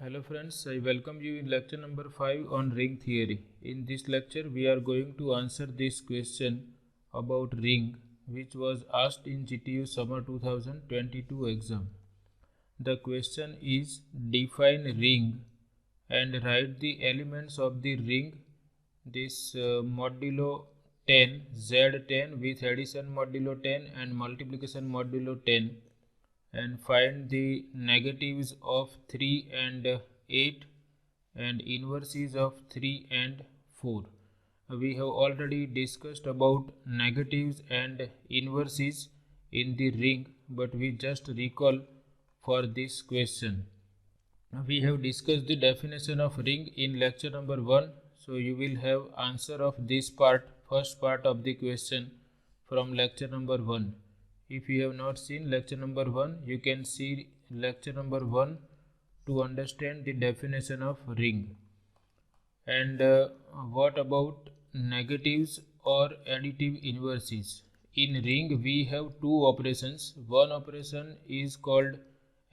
Hello friends, I welcome you in lecture number 5 on ring theory. In this lecture we are going to answer this question about ring which was asked in GTU Summer 2022 exam. The question is define ring and write the elements of the ring, this modulo 10, Z10 with addition modulo 10 and multiplication modulo 10, and find the negatives of 3 and 8 and inverses of 3 and 4. We have already discussed about negatives and inverses in the ring, but we just recall for this question. We have discussed the definition of ring in lecture number 1, so you will have answer of this part, first part of the question from lecture number 1. If you have not seen lecture number 1, you can see lecture number 1 to understand the definition of ring. And what about negatives or additive inverses? In ring we have two operations. One operation is called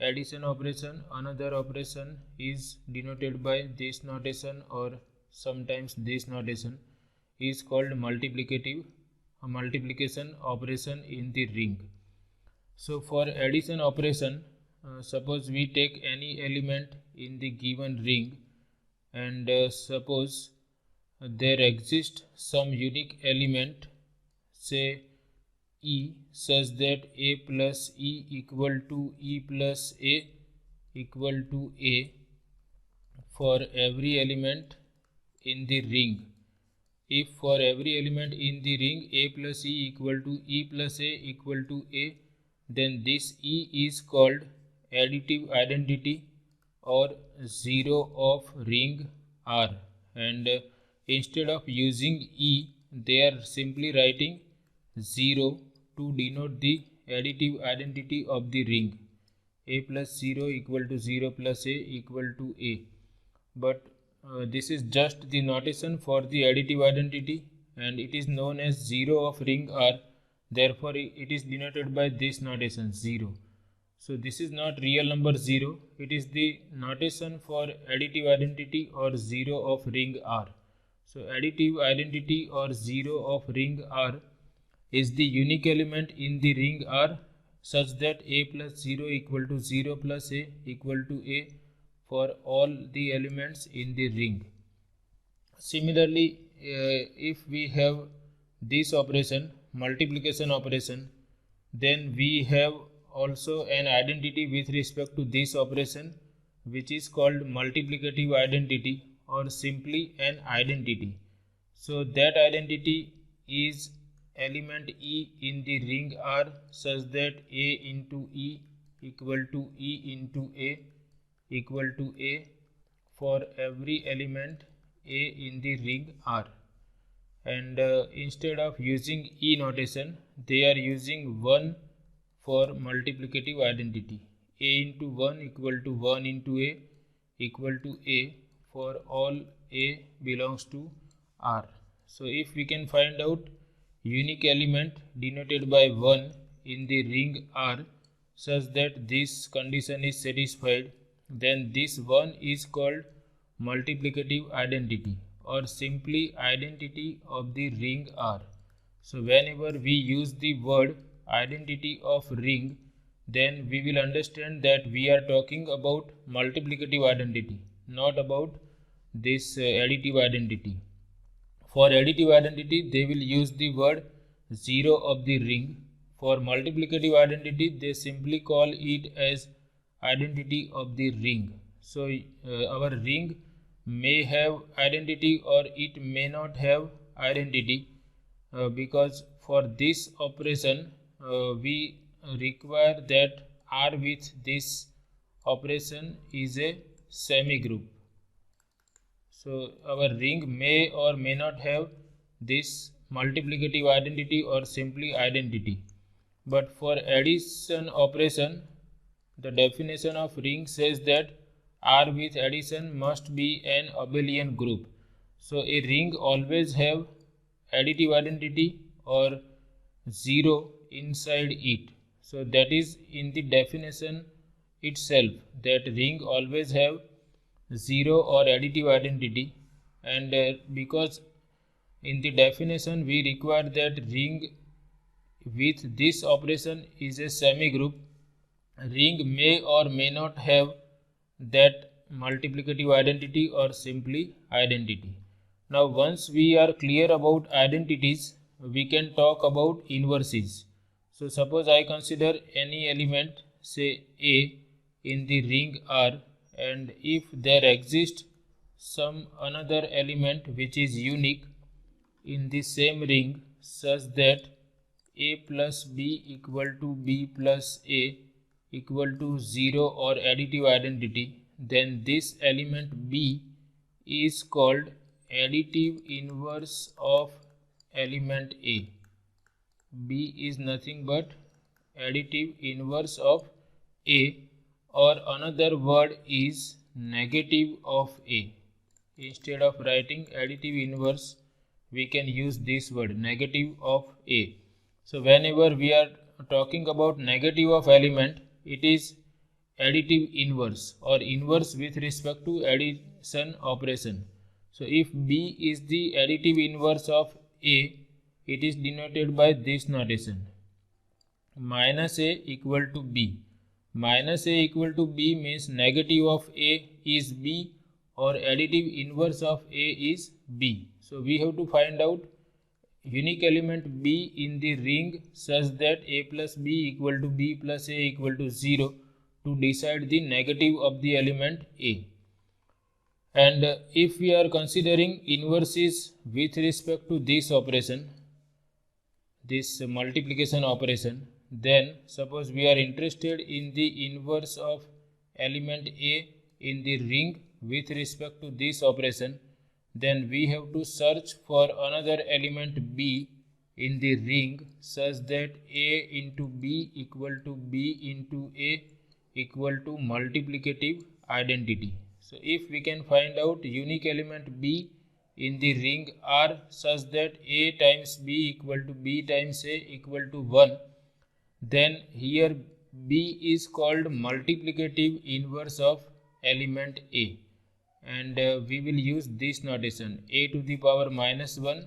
addition operation, another operation is denoted by this notation or sometimes this notation is called multiplication operation in the ring. So for addition operation, suppose we take any element in the given ring and suppose there exists some unique element, say E, such that A plus E equal to E plus A equal to A for every element in the ring. If for every element in the ring A plus E equal to E plus A equal to A, then this E is called additive identity or 0 of ring R, and instead of using E they are simply writing 0 to denote the additive identity of the ring. A plus 0 equal to 0 plus A equal to A, but this is just the notation for the additive identity and it is known as 0 of ring R. Therefore it is denoted by this notation 0. So this is not real number 0, it is the notation for additive identity or 0 of ring R. So additive identity or 0 of ring R is the unique element in the ring R such that A plus 0 equal to 0 plus A equal to A for all the elements in the ring. Similarly, if we have this operation, multiplication operation, then we have also an identity with respect to this operation which is called multiplicative identity or simply an identity. So that identity is element E in the ring R such that A into E equal to E into A equal to A for every element A in the ring R. And instead of using E notation, they are using 1 for multiplicative identity. A into 1 equal to 1 into A equal to A for all A belongs to R. So if we can find out unique element denoted by 1 in the ring R such that this condition is satisfied, then this 1 is called multiplicative identity or simply identity of the ring R. So whenever we use the word identity of ring, then we will understand that we are talking about multiplicative identity, not about this additive identity. For additive identity they will use the word 0 of the ring. For multiplicative identity they simply call it as identity of the ring. So our ring may have identity or it may not have identity because for this operation we require that R with this operation is a semi-group. So our ring may or may not have this multiplicative identity or simply identity. But for addition operation, the definition of ring says that R with addition must be an abelian group. So a ring always have additive identity or 0 inside it. So that is in the definition itself, that ring always have 0 or additive identity, and because in the definition we require that ring with this operation is a semigroup, ring may or may not have that multiplicative identity or simply identity. Now once we are clear about identities, we can talk about inverses. So suppose I consider any element, say A, in the ring R, and if there exists some another element which is unique in the same ring such that A plus B equal to B plus A equal to 0 or additive identity, then this element B is called additive inverse of element A. B is nothing but additive inverse of A, or another word is negative of A. Instead of writing additive inverse, we can use this word negative of A. So whenever we are talking about negative of element, it is additive inverse or inverse with respect to addition operation. So if B is the additive inverse of A, it is denoted by this notation: minus A equal to B. Minus A equal to B means negative of A is B or additive inverse of A is B. So we have to find out unique element B in the ring such that A plus B equal to B plus A equal to 0 to decide the negative of the element A. And if we are considering inverses with respect to this operation, this multiplication operation, then suppose we are interested in the inverse of element A in the ring with respect to this operation, then we have to search for another element B in the ring such that A into B equal to B into A equal to multiplicative identity. So if we can find out unique element B in the ring R such that A times B equal to B times A equal to 1, then here B is called multiplicative inverse of element A, and we will use this notation: A to the power minus 1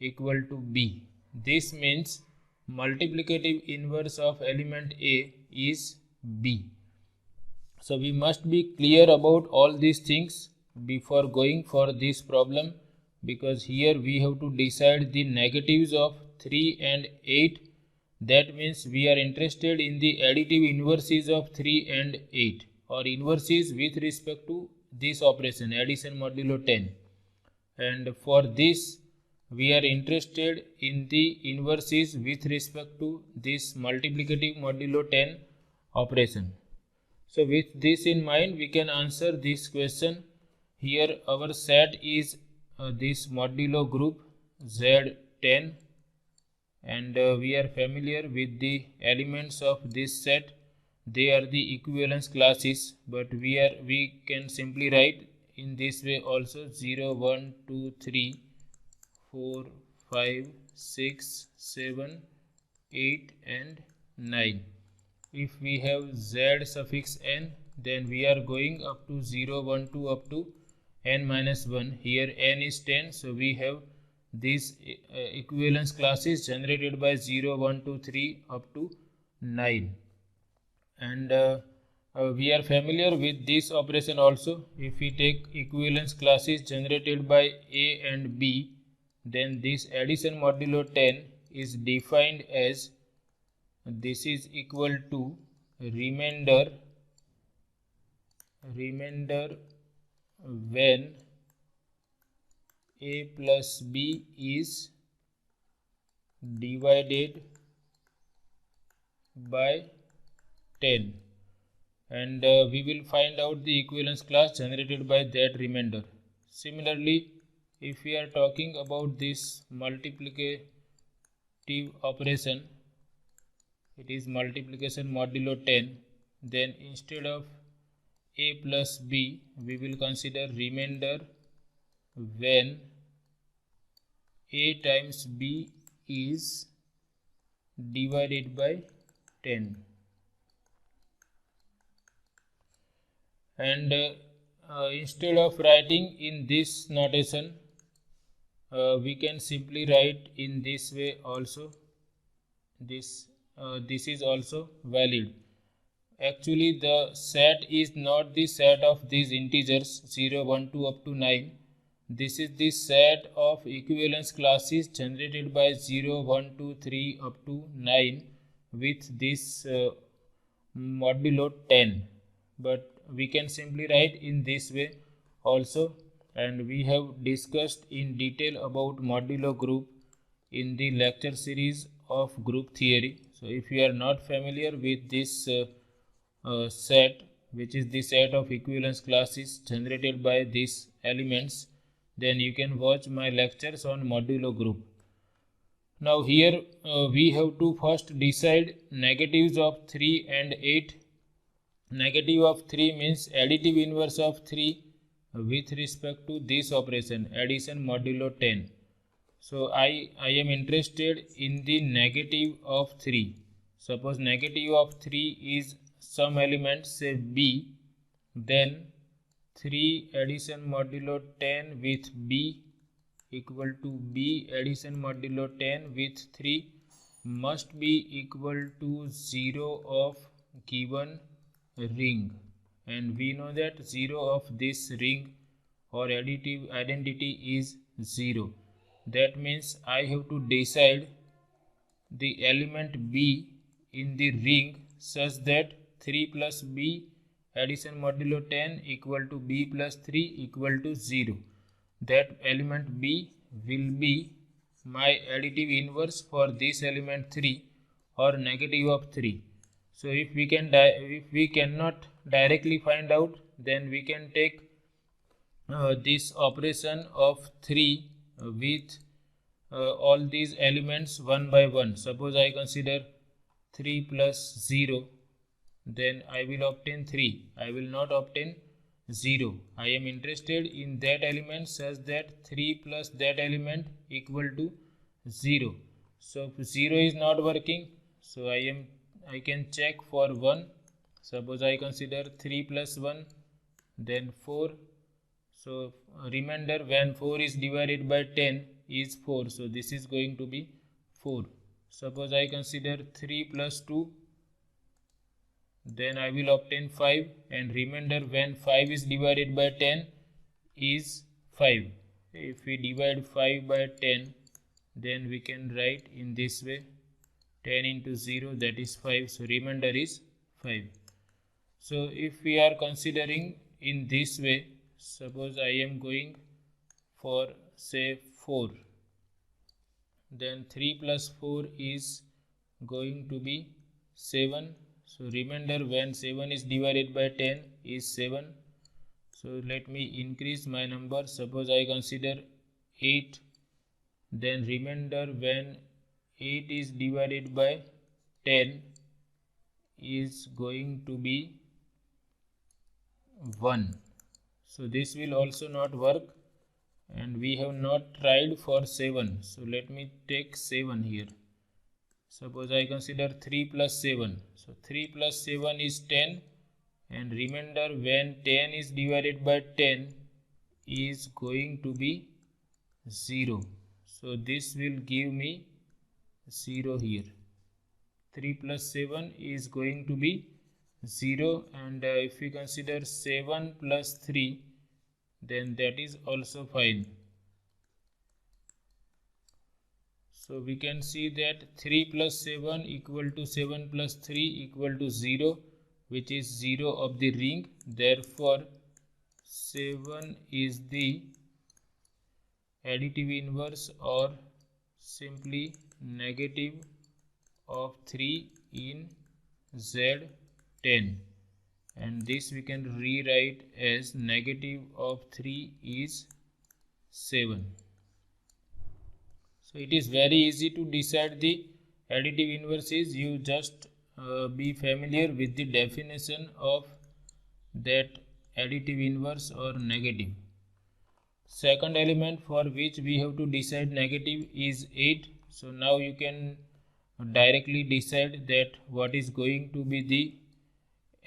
equal to B. This means multiplicative inverse of element A is B. So we must be clear about all these things before going for this problem, because here we have to decide the negatives of 3 and 8. That means we are interested in the additive inverses of 3 and 8, or inverses with respect to this operation addition modulo 10. And for this we are interested in the inverses with respect to this multiplicative modulo 10 operation. So with this in mind, we can answer this question. Here our set is this modulo group Z10, and we are familiar with the elements of this set. They are the equivalence classes, but we can simply write in this way also: 0, 1, 2, 3, 4, 5, 6, 7, 8 and 9. If we have Z suffix n, then we are going up to 0, 1, 2 up to n minus 1. Here n is 10, so we have these equivalence classes generated by 0, 1, 2, 3 up to 9. And we are familiar with this operation also. If we take equivalence classes generated by A and B, then this addition modulo 10 is defined as this is equal to remainder when A plus B is divided by 10, and we will find out the equivalence class generated by that remainder. Similarly, if we are talking about this multiplicative operation, it is multiplication modulo 10, then instead of A plus B, we will consider remainder when A times B is divided by 10. And instead of writing in this notation, we can simply write in this way also. This is also valid. Actually, the set is not the set of these integers 0, 1, 2 up to 9. This is the set of equivalence classes generated by 0, 1, 2, 3 up to 9 with this modulo 10. But we can simply write in this way also, and we have discussed in detail about modulo group in the lecture series of group theory. So if you are not familiar with this set, which is the set of equivalence classes generated by these elements, then you can watch my lectures on modulo group. Now here we have to first decide negatives of 3 and 8. Negative of 3 means additive inverse of 3 with respect to this operation, addition modulo 10. So I am interested in the negative of 3. Suppose negative of 3 is some element, say b, then 3 addition modulo 10 with b equal to b addition modulo 10 with 3 must be equal to 0 of given ring, and we know that 0 of this ring or additive identity is 0. That means I have to decide the element b in the ring such that 3 plus b addition modulo 10 equal to b plus 3 equal to 0. That element b will be my additive inverse for this element 3 or negative of 3. So if we cannot directly find out, then we can take this operation of 3 with all these elements one by one. Suppose I consider 3 plus 0, then I will obtain 3. I will not obtain 0. I am interested in that element such that 3 plus that element equal to 0. So if 0 is not working, so I can check for 1. Suppose I consider 3 plus 1, then 4. So remainder when 4 is divided by 10 is 4. So this is going to be 4. Suppose I consider 3 plus 2, then I will obtain 5, and remainder when 5 is divided by 10 is 5. If we divide 5 by 10, then we can write in this way, 10 into 0, that is 5. So remainder is 5. So if we are considering in this way, suppose I am going for say 4, then 3 plus 4 is going to be 7. So remainder when 7 is divided by 10 is 7. So let me increase my number. Suppose I consider 8, then remainder when 8 is divided by 10 is going to be 1. So this will also not work, and we have not tried for 7. So let me take 7 here. Suppose I consider 3 plus 7. So 3 plus 7 is 10, and remainder when 10 is divided by 10 is going to be 0. So this will give me 0 here. 3 plus 7 is going to be 0, and if we consider 7 plus 3, then that is also fine. So we can see that 3 plus 7 equal to 7 plus 3 equal to 0, which is 0 of the ring. Therefore 7 is the additive inverse, or simply negative of 3 in Z10, and this we can rewrite as negative of 3 is 7. So it is very easy to decide the additive inverses. You just be familiar with the definition of that additive inverse or negative. Second element for which we have to decide negative is 8. So now you can directly decide that what is going to be the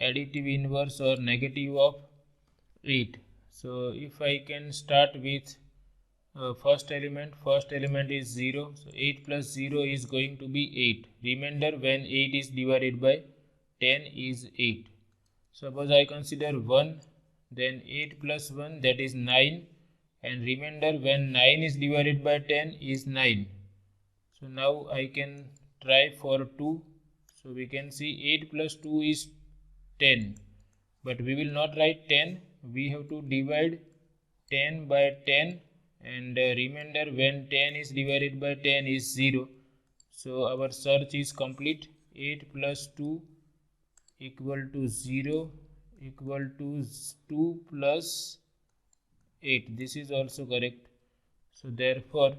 additive inverse or negative of 8. So if I can start with first element is 0, so 8 plus 0 is going to be 8. Remainder when 8 is divided by 10 is 8. Suppose I consider 1, then 8 plus 1, that is 9, and remainder when 9 is divided by 10 is 9. So now I can try for 2. So we can see 8 plus 2 is 10, but we will not write 10, we have to divide 10 by 10, and remainder when 10 is divided by 10 is 0. So our search is complete. 8 plus 2 equal to 0 equal to 2 plus 8. This is also correct. So therefore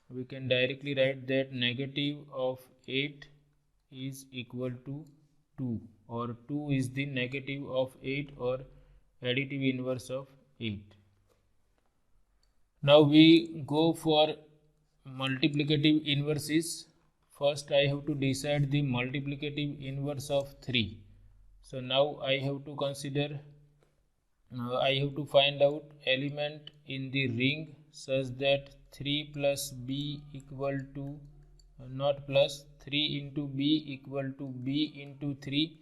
we can directly write that negative of 8 is equal to 2, or 2 is the negative of 8 or additive inverse of 8. Now we go for multiplicative inverses. First I have to decide the multiplicative inverse of 3. So now I have to consider, I have to find out element in the ring such that 3 plus b equal to, not plus, 3 into b equal to b into 3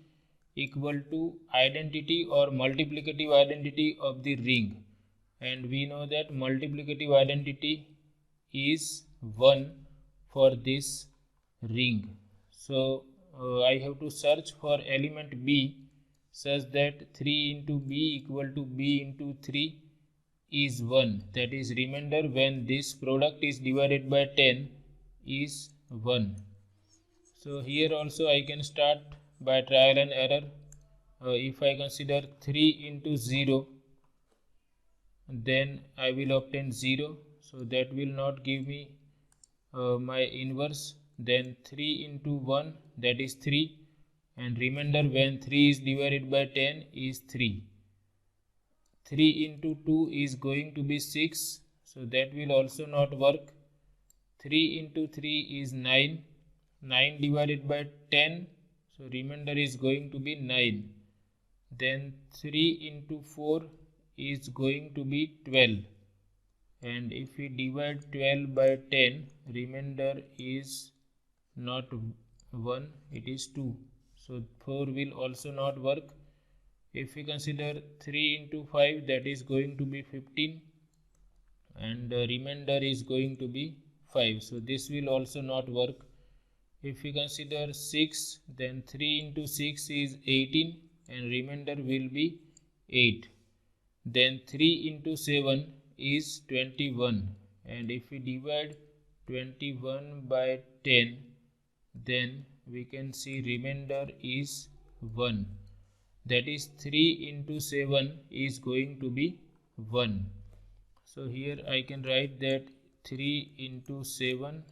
equal to identity or multiplicative identity of the ring. And we know that multiplicative identity is 1 for this ring. So I have to search for element b such that 3 into b equal to b into 3 is 1. That is, remainder when this product is divided by 10 is 1. So here also I can start by trial and error. If I consider 3 into 0, then I will obtain 0. So that will not give me my inverse. Then 3 into 1, that is 3, and remainder when 3 is divided by 10 is 3. 3 into 2 is going to be 6, so that will also not work. 3 into 3 is 9. 9 divided by 10, so remainder is going to be 9. Then 3 into 4 is going to be 12, and if we divide 12 by 10, remainder is not 1, it is 2. So 4 will also not work. If we consider 3 into 5, that is going to be 15, and remainder is going to be 5. So this will also not work. If we consider 6, then 3 into 6 is 18, and remainder will be 8. Then 3 into 7 is 21, and if we divide 21 by 10, then we can see remainder is 1. That is, 3 into 7 is going to be 1. So here I can write that 3 into 7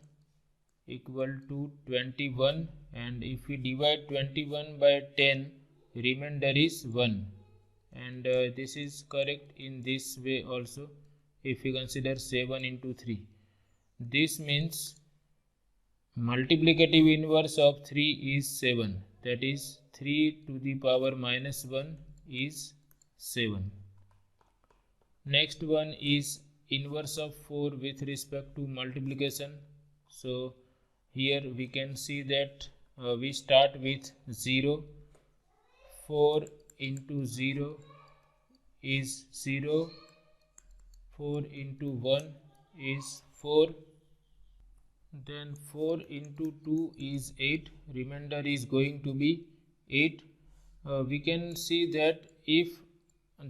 equal to 21, and if we divide 21 by 10, remainder is 1. And this is correct in this way also if we consider 7 into 3. This means multiplicative inverse of 3 is 7. That is, 3 to the power minus 1 is 7. Next one is inverse of 4 with respect to multiplication. So here we can see that we start with 0. 4 into 0 is 0. 4 into 1 is 4. Then 4 into 2 is 8. Remainder is going to be 8. We can see that if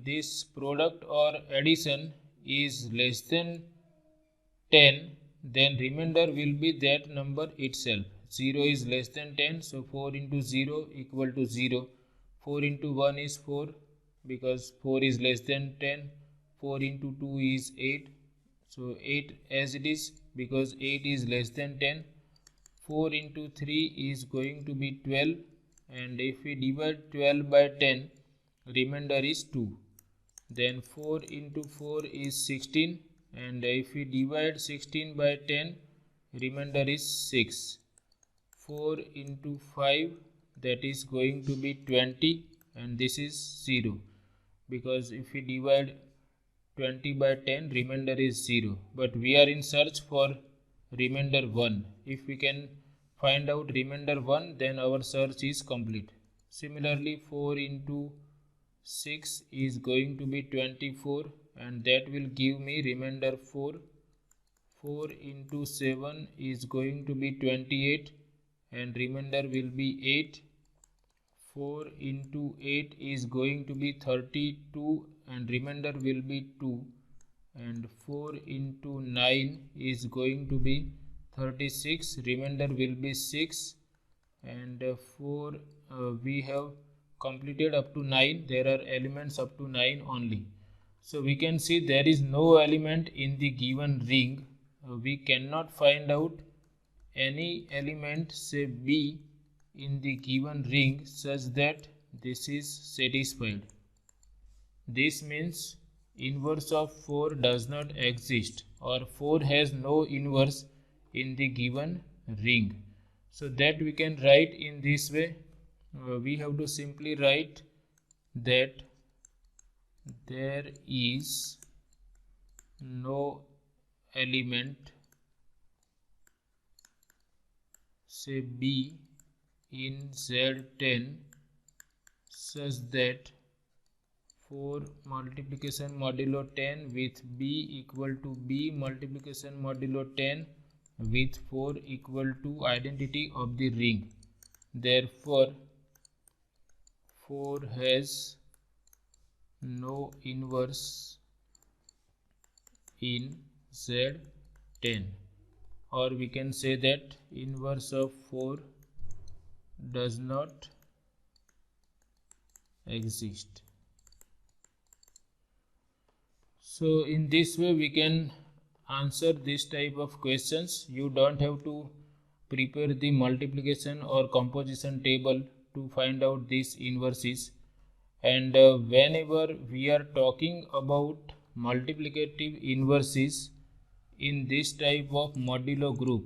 this product or addition is less than 10, then remainder will be that number itself. 0 is less than 10, so 4 into 0 equal to 0. 4 into 1 is 4, because 4 is less than 10. 4 into 2 is 8. So 8 as it is, because 8 is less than 10. 4 into 3 is going to be 12, and if we divide 12 by 10, remainder is 2. Then 4 into 4 is 16, and if we divide 16 by 10, remainder is 6. 4 into 5, that is going to be 20, and this is 0. because if we divide 20 by 10, remainder is 0, but we are in search for remainder 1. If we can find out remainder 1, then our search is complete. Similarly, 4 into 6 is going to be 24, and that will give me remainder 4. 4 into 7 is going to be 28, and remainder will be 8. 4 into 8 is going to be 32, and remainder will be 2. And 4 into 9 is going to be 36, remainder will be 6. And we have completed up to 9. There are elements up to 9 only. So we can see there is no element in the given ring. We cannot find out any element, say B, in the given ring such that this is satisfied. This means inverse of 4 does not exist, or 4 has no inverse in the given ring. So that we can write in this way. We have to simply write that there is no element, say B, in Z10 such that 4 multiplication modulo 10 with B equal to B multiplication modulo 10 with 4 equal to identity of the ring. Therefore, 4 has no inverse in Z10, or we can say that inverse of 4 does not exist. So in this way we can answer this type of questions. You don't have to prepare the multiplication or composition table to find out these inverses. And whenever we are talking about multiplicative inverses in this type of modulo group,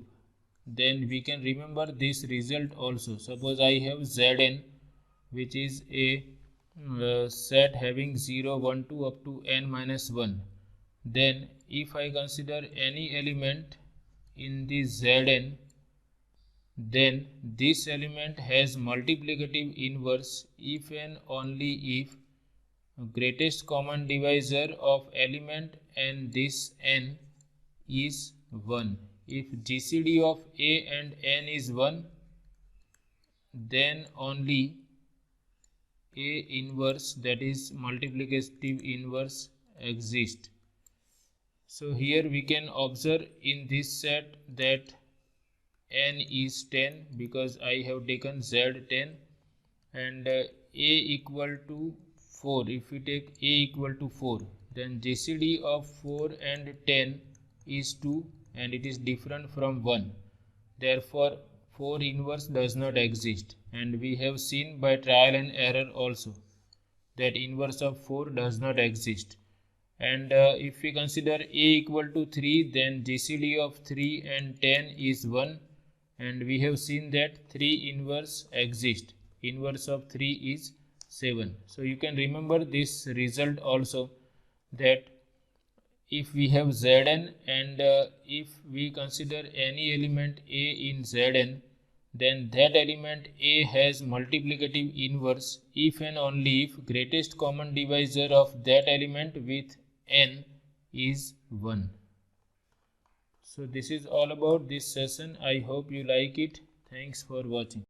then we can remember this result also. Suppose I have Zn, which is a set having 0, 1, 2 up to n minus 1. Then if I consider any element in the Zn, then this element has multiplicative inverse if and only if greatest common divisor of element and this n is 1. If GCD of A and n is 1, then only A inverse, that is multiplicative inverse, exists. So here we can observe in this set that n is 10 because I have taken Z10, and A equal to 4. If we take A equal to 4, then GCD of 4 and 10 is 2, and it is different from 1. Therefore 4 inverse does not exist, and we have seen by trial and error also that inverse of 4 does not exist. And if we consider A equal to 3, then GCD of 3 and 10 is 1, and we have seen that 3 inverse exists. Inverse of 3 is 7. So you can remember this result also, that if we have Zn and if we consider any element A in Zn, then that element A has multiplicative inverse if and only if greatest common divisor of that element with n is 1. So this is all about this session. I hope you like it. Thanks for watching.